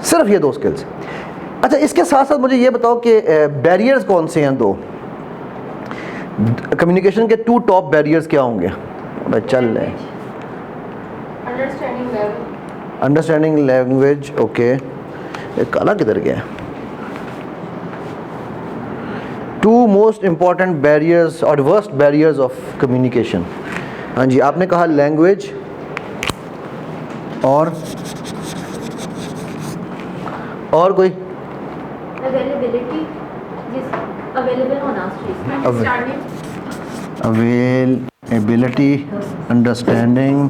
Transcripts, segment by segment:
सिर्फ ये 2 स्किल्स। अच्छा, इसके साथ साथ मुझे ये बताओ कि बैरियर्स कौन से हैं 2 कम्युनिकेशन के? 2 टॉप बैरियर्स क्या होंगे? भाई चल रहे हैं। Understanding language, okay. एक काला किधर गया? 2 मोस्ट इंपॉर्टेंट बैरियर्स और वर्स्ट बैरियर्स ऑफ कम्युनिकेशन। हाँ जी, आपने कहा लैंग्वेज और कोई? अवेलेबिलिटी, अवेलेबल होना अवेलेबिलिटी, अंडरस्टैंडिंग।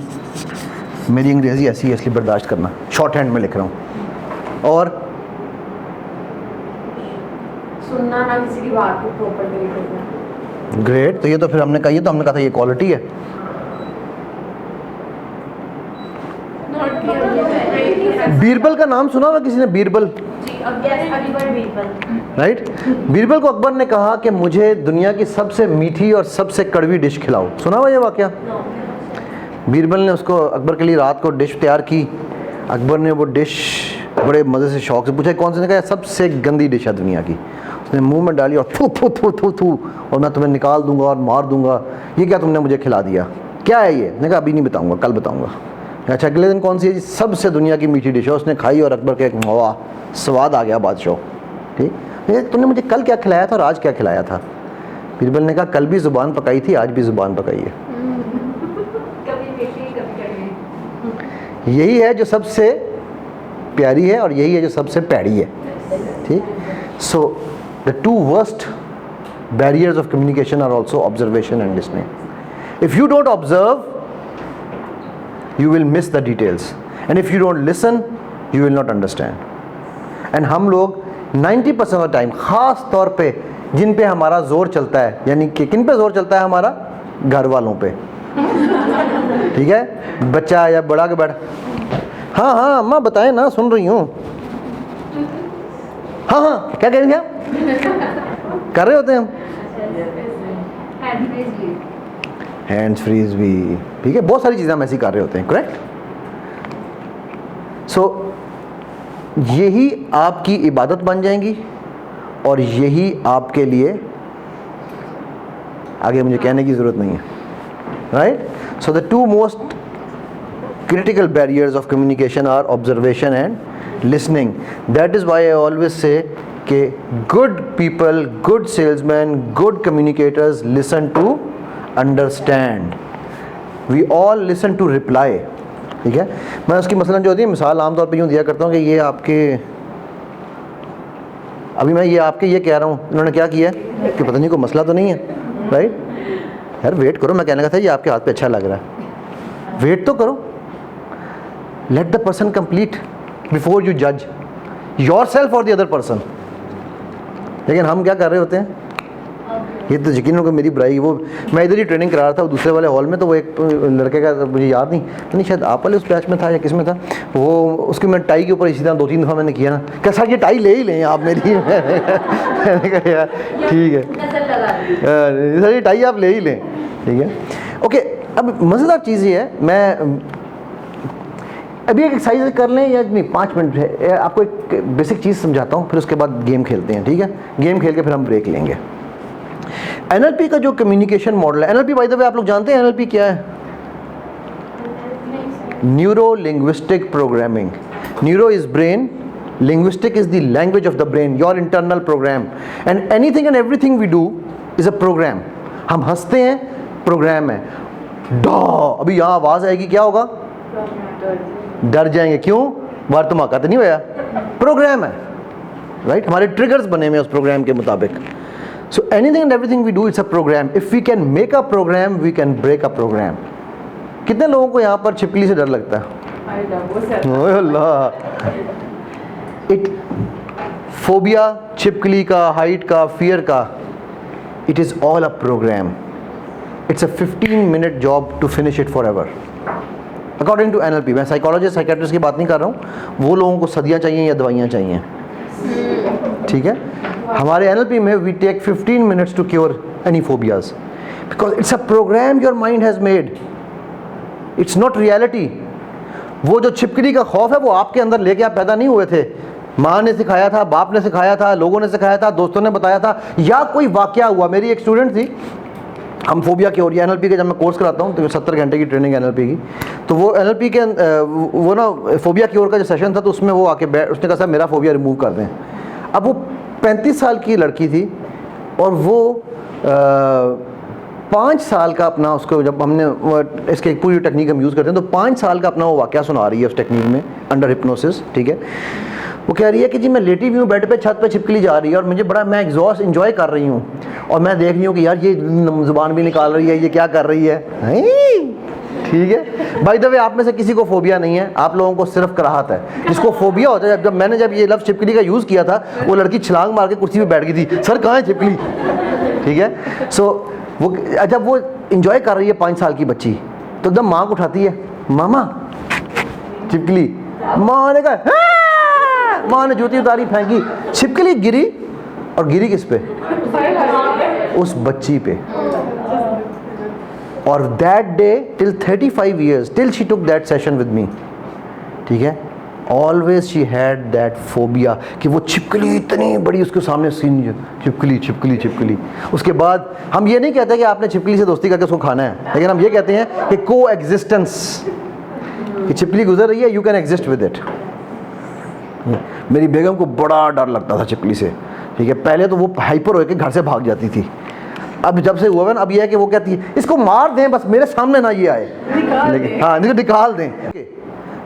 मेरी अंग्रेज़ी ऐसी है इसलिए बर्दाश्त करना, शॉर्ट हैंड में लिख रहा हूँ। और सुनना ना किसी की बात को प्रॉपर तरीके से। ग्रेट, तो ये तो फिर हमने कहा, ये तो हमने कहा था ये क्वालिटी है। बीरबल का नाम सुना होगा किसी ने? बीरबल, राइट? बीरबल को अकबर ने कहा कि मुझे दुनिया की सबसे मीठी और सबसे कड़वी डिश खिलाओ। सुना हुआ ये वाकया? बीरबल ने उसको, अकबर के लिए रात को डिश तैयार की। अकबर ने वो डिश बड़े मज़े से शौक से पूछा कौन सी? ने कहा सबसे गंदी डिश है दुनिया की। उसने मुंह में डाली और थू थू थू थू थू, और मैं तुम्हें निकाल दूंगा और मार दूंगा, ये क्या तुमने मुझे खिला दिया? क्या है ये? ने कहा अभी नहीं बताऊंगा, कल बताऊंगा। अच्छा, अगले दिन कौन सी है? सबसे दुनिया की मीठी डिश है। उसने खाई और अकबर के वाह, स्वाद आ गया बादशाह। ठीक, तुमने मुझे कल क्या खिलाया था और आज क्या खिलाया था? बीरबल ने कहा कल भी ज़ुबान पकाई थी, आज भी ज़ुबान पकाई है। यही है जो सबसे प्यारी है और यही है जो सबसे पैड़ी है। ठीक, so the 2 worst barriers of communication are also observation and listening. If you don't observe, you will miss the details, and if you don't listen, you will not understand. And हम लोग 90% ऑफ टाइम, ख़ास तौर पे जिन पे हमारा जोर चलता है, यानी कि किन पे जोर चलता है हमारा? घर वालों पे। ठीक है, बच्चा या बड़ा के बैठ, हाँ हाँ अम्मा बताएं ना, सुन रही हूँ। हाँ हाँ क्या कह रही हैं आप? कर रहे होते हैं हम हैंड्स फ्रीज भी। ठीक है, बहुत सारी चीज़ें हम ऐसी कर रहे होते हैं, करेक्ट? सो यही आपकी इबादत बन जाएंगी और यही आपके लिए, आगे मुझे कहने की ज़रूरत नहीं है, right? So the 2 most critical barriers of communication are observation and listening. That is why I always say कि good people, good salesmen, good communicators listen to understand. We all listen to reply. ठीक है, मैं उसकी मसलन जो होती है मिसाल आमतौर पे यूँ दिया करता हूँ कि ये आपके, अभी मैं ये आपके ये कह रहा हूँ, इन्होंने क्या किया है कि पता नहीं कोई मसला तो नहीं है, राइट? यार वेट करो, मैं कहने का था ये आपके हाथ पे अच्छा लग रहा है, वेट तो करो। Let the person complete before you judge yourself or the other person. लेकिन हम क्या कर रहे होते हैं? ये तो यकीन होगा मेरी बुराई, वो मैं इधर ही ट्रेनिंग करा रहा था दूसरे वाले हॉल में, तो वो एक लड़के का मुझे याद नहीं शायद आप वाले उस बैच में था या किस में था, वो उसकी मैं टाई के ऊपर इसी तरह 2-3 दफ़ा मैंने किया ना, क्या सर ये टाई ले ही लें आप मेरी? मैंने कहा यार ठीक है सर ये टाई आप ले ही लें, ठीक है ओके। अब मज़ेदार चीज़ ये है, मैं अभी एक एक्सरसाइज कर लें या नहीं, 5 मिनट है, आपको एक बेसिक चीज़ समझाता हूँ, फिर उसके बाद गेम खेलते हैं, ठीक है? गेम खेल के फिर हम ब्रेक लेंगे। NLP का जो कम्युनिकेशन मॉडल है, NLP बाय द वे आप लोग जानते हैं NLP क्या है? Neuro linguistic programming. Neuro is brain, linguistic is the language of the brain, your internal program, and anything and everything we do is a program. हम हंसते हैं, प्रोग्राम है। डॉ, अभी यहाँ आवाज़ आएगी, क्या होगा? डर जाएंगे, क्यों? बार धमाका तो नहीं होया, प्रोग्राम है, राइट? हमारे ट्रिगर्स बने हुए उस प्रोग्राम के मुताबिक। So anything and everything we do it's a program. If we can make a program, we can break a program. कितने लोगों को यहाँ पर छिपकली से डर लगता है? ओह अल्लाह, इट फोबिया, छिपकली का, हाइट का, फियर का, it is all a program. It's a 15-minute job to finish it for ever according to NLP। मैं साइकोलॉजिस्ट साइकेट्रिस्ट की बात नहीं कर रहा हूँ, वो लोगों को सदियाँ चाहिए या दवाइयाँ चाहिए, ठीक है? हमारे NLP में we take 15 minutes to cure any phobias, because it's a program your mind has made, it's not reality. वो जो छिपकली का खौफ है वो आपके अंदर लेके आप पैदा नहीं हुए थे, माँ ने सिखाया था, बाप ने सिखाया था, लोगों ने सिखाया था, दोस्तों ने बताया था, या कोई वाकया हुआ। मेरी एक स्टूडेंट थी, हम फोबिया की और NLP के जब मैं कोर्स कराता हूँ तो 70 घंटे की ट्रेनिंग NLP की, तो वो NLP के वो ना फोबिया की ओर का जो सेशन था तो उसमें वो आके उसने कहा सर मेरा फोबिया रिमूव कर दें। अब वो 35 साल की लड़की थी और वो 5 साल का अपना, उसको जब हमने इसके पूरी टेक्निक हम यूज़ करते हैं तो 5 साल का अपना वो वाकया सुना रही है उस टेक्निक में अंडर हिप्नोसिस, ठीक है। वो कह रही है कि जी मैं लेटी हुई हूँ बेड पे, छत पे छिपकली जा रही है और मुझे बड़ा, मैं एग्जॉस्ट इंजॉय कर रही हूँ और मैं देख रही हूँ कि यार ये ज़ुबान भी निकाल रही है, ये क्या कर रही है, ठीक है। बाय द वे आप में से किसी को फोबिया नहीं है, आप लोगों को सिर्फ कराहत है। जिसको फोबिया होता है, मैंने जब ये लफ्ज़ छिपकली का यूज़ किया था वो लड़की छलांग मार के कुर्सी पे बैठ गई थी, सर कहाँ है छिपकली, ठीक है। सो वो जब वो इंजॉय कर रही है 5 साल की बच्ची, तो एकदम माँ को उठाती है, मामा छिपकली, माँ ने कहा, माँ ने जूती उतारी फेंकी, छिपकली गिरी, और गिरी किस पे, उस बच्ची पे। और that day till 35 years till she took that session with me, ठीक है, always she had that phobia कि वो छिपकली इतनी बड़ी उसके सामने सीन, छिपकली छिपकली छिपकली। उसके बाद हम ये नहीं कहते कि आपने छिपकली से दोस्ती करके उसको खाना है, लेकिन हम ये कहते हैं कि को एग्जिस्टेंस, कि छिपकली गुजर रही है, you can exist with it. मेरी बेगम को बड़ा डर लगता था छिपकली से, ठीक है। पहले तो वो हाइपर होकर घर से भाग जाती थी, अब जब से हुआ है ना, अब यह है कि वो कहती है इसको मार दें बस, मेरे सामने ना ये आए, लेकिन हाँ निकाल दें।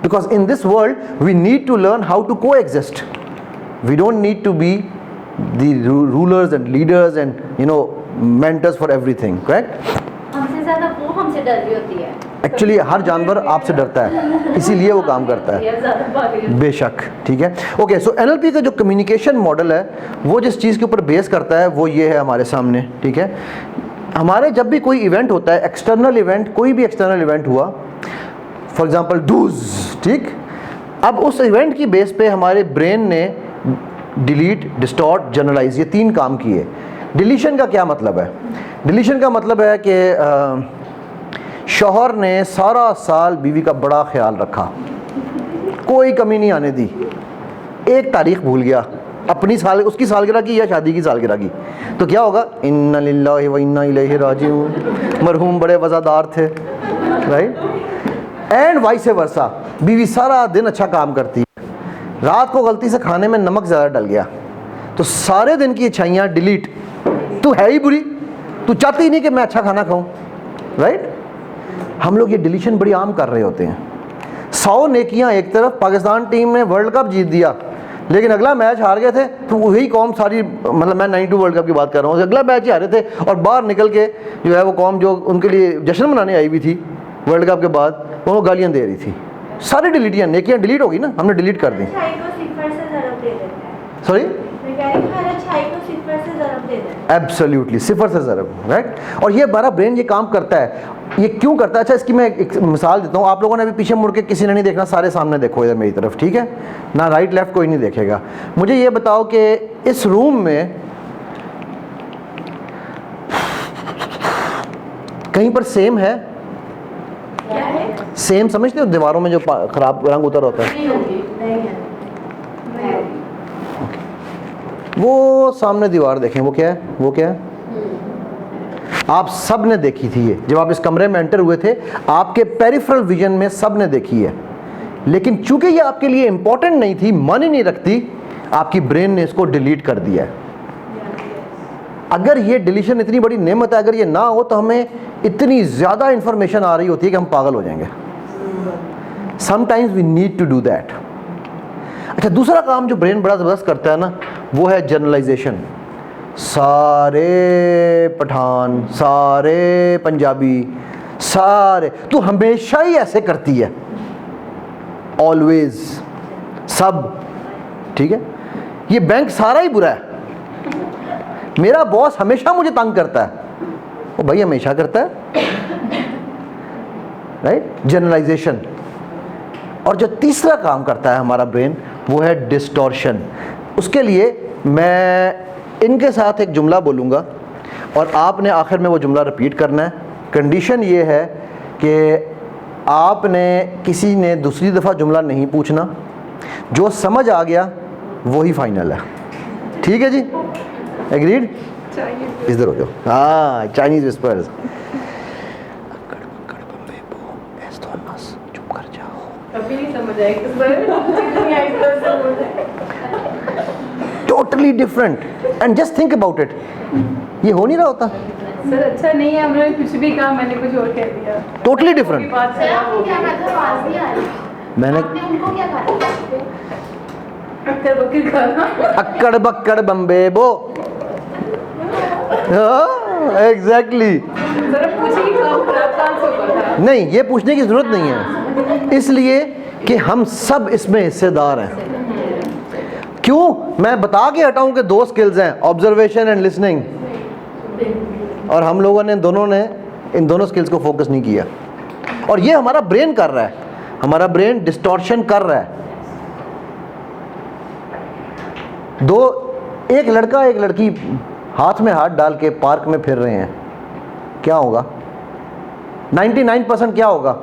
Because in this world we need to learn how to coexist, we don't need to be the rulers and leaders and you know mentors for everything, correct. हमसे ज़्यादा वो हमसे डर रही होती है। एक्चुअली हर जानवर आपसे डरता है, इसीलिए वो काम करता है, बेशक, ठीक है। ओके, सो NLP का जो कम्युनिकेशन मॉडल है वो जिस चीज़ के ऊपर बेस करता है वो ये है हमारे सामने, ठीक है। हमारे जब भी कोई इवेंट होता है, एक्सटर्नल इवेंट, कोई भी एक्सटर्नल इवेंट हुआ, फॉर एग्जांपल डूज, ठीक, अब उस इवेंट की बेस पे हमारे ब्रेन ने डिलीट, डिस्टॉर्ट, जनरलाइज, ये 3 काम किए। डिलीशन का क्या मतलब है? डिलीशन का मतलब है कि शौहर ने सारा साल बीवी का बड़ा ख्याल रखा, कोई कमी नहीं आने दी, एक तारीख भूल गया, अपनी साल, उसकी सालगिरह की या शादी की सालगिरह की, तो क्या होगा, इन्ना लिल्लाहि व इन्ना इलैहि राजिऊन, मरहूम बड़े वज़ादार थे, राइट। एंड वाइस वर्सा, बीवी सारा दिन अच्छा काम करती, रात को गलती से खाने में नमक ज़्यादा डल गया तो सारे दिन की अच्छाइयाँ डिलीट, तू है ही बुरी, तू चाहती ही नहीं कि मैं अच्छा खाना खाऊं, राइट। हम लोग ये डिलीशन बड़ी आम कर रहे होते हैं। 100 नेकियां एक तरफ, पाकिस्तान टीम ने वर्ल्ड कप जीत दिया लेकिन अगला मैच हार गए थे, तो वही कौम सारी, मतलब मैं 92 वर्ल्ड कप की बात कर रहा हूँ, अगला मैच ही हारे थे और बाहर निकल के जो है वो कौम जो उनके लिए जश्न मनाने आई हुई थी वर्ल्ड कप के बाद, वो गालियाँ दे रही थी। सारी डिलीटियाँ, नेकियाँ डिलीट होगी ना, हमने डिलीट कर दी। सॉरी, एब्सोल्युटली, 0 से ज़रब, राइट। और ये हमारा ब्रेन ये काम करता है, ये क्यों करता है? अच्छा, इसकी मैं एक मिसाल देता हूँ। आप लोगों ने अभी पीछे मुड़ के किसी ने नहीं देखना, सारे सामने देखो इधर मेरी तरफ, ठीक है ना, राइट लेफ्ट कोई नहीं देखेगा। मुझे ये बताओ कि इस रूम में कहीं पर सेम है? सेम समझते हो, दीवारों में जो खराब रंग उतर होता है, वो सामने दीवार देखें, वो क्या है, वो क्या है? आप सब ने देखी थी ये, जब आप इस कमरे में एंटर हुए थे, आपके पेरिफेरल विजन में सब ने देखी है, लेकिन चूंकि ये आपके लिए इंपॉर्टेंट नहीं थी, मन ही नहीं रखती, आपकी ब्रेन ने इसको डिलीट कर दिया है। अगर ये डिलीशन इतनी बड़ी नेमत है, अगर ये ना हो तो हमें इतनी ज़्यादा इंफॉर्मेशन आ रही होती है कि हम पागल हो जाएंगे। Sometimes we need to do that. अच्छा, दूसरा काम जो ब्रेन बड़ा ज़बरदस्त करता है ना, वो है जनरलाइजेशन। सारे पठान, सारे पंजाबी, सारे, तू हमेशा ही ऐसे करती है, ऑलवेज, सब, ठीक है। ये बैंक सारा ही बुरा है, मेरा बॉस हमेशा मुझे तंग करता है, वो भाई हमेशा करता है, राइट, जनरलाइजेशन। और जो तीसरा काम करता है हमारा ब्रेन, वो है डिस्टॉर्शन। उसके लिए मैं इनके साथ एक जुमला बोलूँगा और आपने आखिर में वो जुमला रिपीट करना है। कंडीशन ये है कि आपने किसी ने दूसरी दफ़ा जुमला नहीं पूछना, जो समझ आ गया वही फाइनल है, ठीक है जी, एग्रीड? इधर हो जाओ, हाँ चाइनीज विस्पर्स। चुप कर जाओ, कभी नहीं समझ आएगी तो सर नहीं आई तो समझ totally different and just think about it, ये हो नहीं रहा होता, सर अच्छा नहीं है, हमने कुछ भी कहा, मैंने कुछ और कह दिया, टोटली डिफरेंट। बात सर आपने क्या कहा था? आवाज नहीं आ रही। मैंने आपने उनको क्या कहा था? अक्कर बकर खाना। अक्कड़ बक्कड़ बम्बे बो, एग्जैक्टली। सर पूछेगी काम खराब कहाँ से हुआ था? नहीं, ये पूछने की जरूरत नहीं है, इसलिए कि हम सब इसमें हिस्सेदार हैं। क्यों? मैं बता के हटाऊं कि दो स्किल्स हैं, ऑब्जर्वेशन एंड लिसनिंग, और हम लोगों ने दोनों ने इन दोनों स्किल्स को फोकस नहीं किया, और ये हमारा ब्रेन कर रहा है, हमारा ब्रेन डिस्टॉर्शन कर रहा है। एक लड़का एक लड़की हाथ में हाथ डाल के पार्क में फिर रहे हैं, क्या होगा? 99% क्या होगा?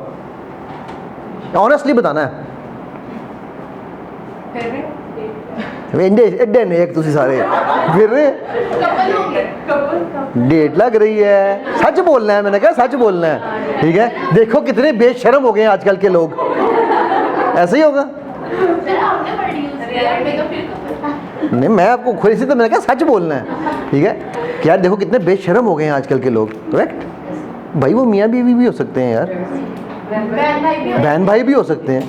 ऑनेस्टली बताना है। एड्डे ने एक तुसी सारे फिर रहे, डेट लग रही है, सच बोलना है, मैंने कहा सच बोलना है, ठीक है? देखो कितने बेशर्म हो गए हैं आजकल के लोग, ऐसे ही होगा। सर आपने वर्ड यूज किया है, मैं तो फिर कपल। नहीं, मैं आपको खुद से तो मैंने कहा सच बोलना है, ठीक है? कि यार देखो कितने बेशर्म हो गए हैं आजकल के लोग, करेक्ट भाई? वो मियाँ बीवी भी हो सकते हैं यार, बहन भाई भी बहन भाई भी हो सकते हैं,